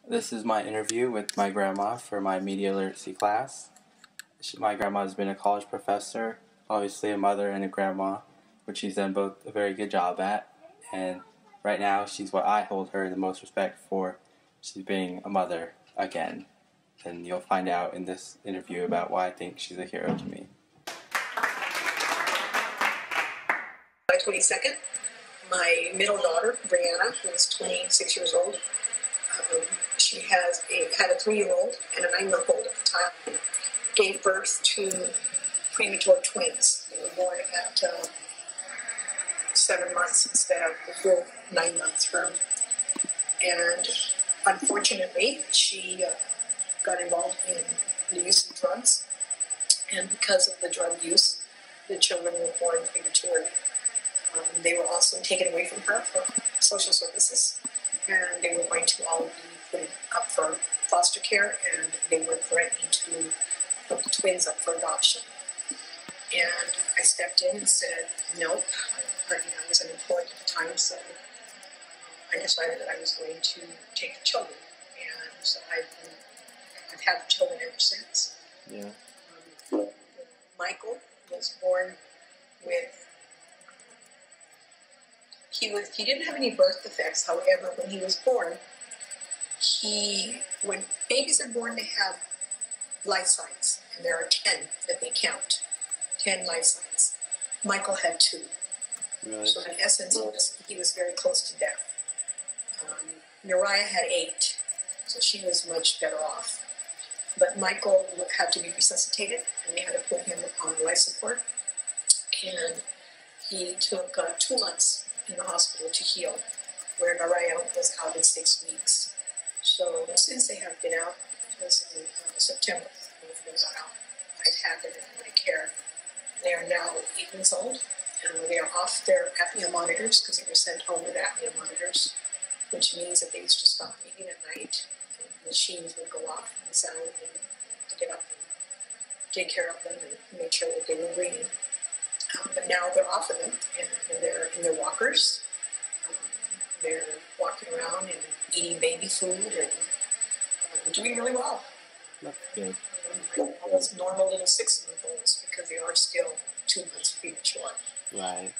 This is my interview with my grandma for my media literacy class. My grandma has been a college professor, obviously a mother and a grandma, which she's done both a very good job at. And right now, she's what I hold her the most respect for. She's being a mother again. And you'll find out in this interview about why I think she's a hero to me. July 22nd, my middle daughter, Brianna, who is 26 years old, she had a 3-year-old and a 9-month-old at the time, gave birth to premature twins. They were born at 7 months instead of the full 9 months term. And unfortunately, she got involved in the use of drugs. And because of the drug use, the children were born prematurely. They were also taken away from her for social services, and they were going to all be put up for foster care, and they were threatening to put the twins up for adoption. And I stepped in and said, nope. I was unemployed at the time, so I decided that I was going to take the children. And so I've had the children ever since. Yeah. Michael was born with... He didn't have any birth defects. However, when he was born, when babies are born, they have life signs, and there are 10 that they count, 10 life signs. Michael had 2. Really? So in essence, he was very close to death. Uriah had 8, so she was much better off. But Michael had to be resuscitated, and they had to put him on life support. And he took 2 months in the hospital to heal, where Uriah was out in 6 weeks. So since they have been out, it was in September, both of them got out. I've had them in my care. They are now 8 months old, and they are off their apnea monitors because they were sent home with apnea monitors, which means that they used to stop breathing at night, and machines would go off and sound to get up and take care of them and make sure that they were breathing. But now they're off of them, and they're in their walkers. They're walking around and eating baby food and doing really well. That's good. Almost normal little 6-month-olds because they are still 2 months premature. Right.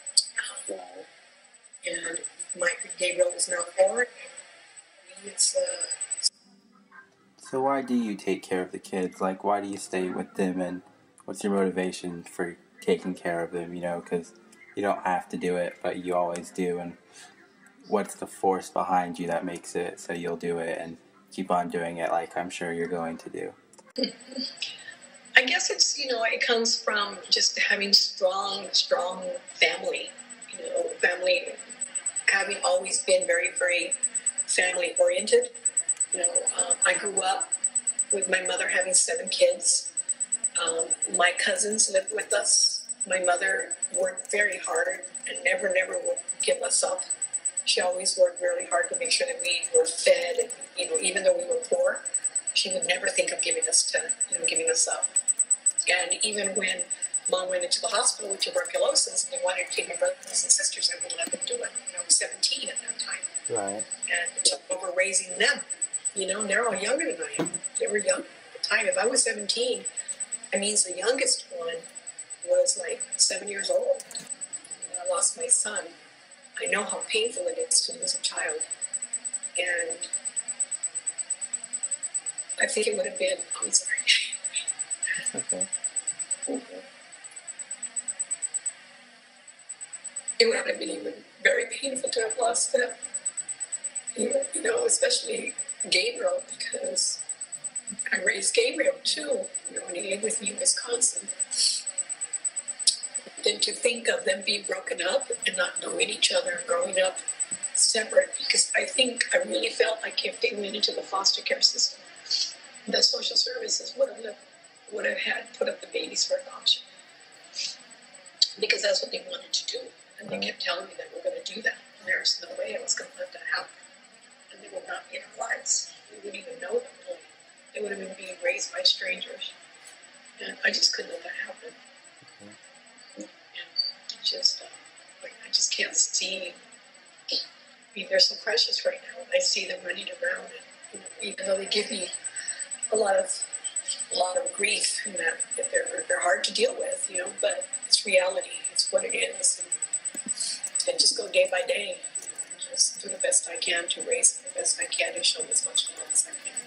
And Gabriel is now 4. And So why do you take care of the kids? Like, why do you stay with them, and what's your motivation for taking care of them, because you don't have to do it, but you always do, and what's the force behind you that makes it so you'll do it and keep on doing it like I'm sure you're going to do? I guess it's, it comes from just having strong family, family having always been very, very family oriented. I grew up with my mother having 7 kids. My cousins lived with us. My mother worked very hard and never would give us up. She always worked really hard to make sure that we were fed, and even though we were poor, she would never think of giving us up. And even when Mom went into the hospital with tuberculosis, and they wanted to take my brothers and sisters, I would let them do it. I was 17 at that time. Right. And it took over raising them. They're all younger than I am. They were young at the time. If I was 17, that means the youngest one was like 7 years old. I lost my son. I know how painful it is to lose a child. And I think it would have been, I'm sorry. Okay. It would have been even very painful to have lost them. Especially Gabriel, because I raised Gabriel too, when he lived with me in Wisconsin. Then to think of them being broken up and not knowing each other, growing up separate, because I really felt like if they went into the foster care system, the social services would have had put up the babies for adoption, because that's what they wanted to do, and they kept telling me that we're going to do that, and there's no way I was going to let that happen, and they would not be in our lives. We wouldn't even know them. They would have been being raised by strangers, and I just couldn't let that happen. I just can't see. I mean, they're so precious right now. I see them running around and even though they give me a lot of grief, and that they're hard to deal with, but it's reality. It's what it is, and just go day by day. Just do the best I can to raise the best I can and show them as much love as I can.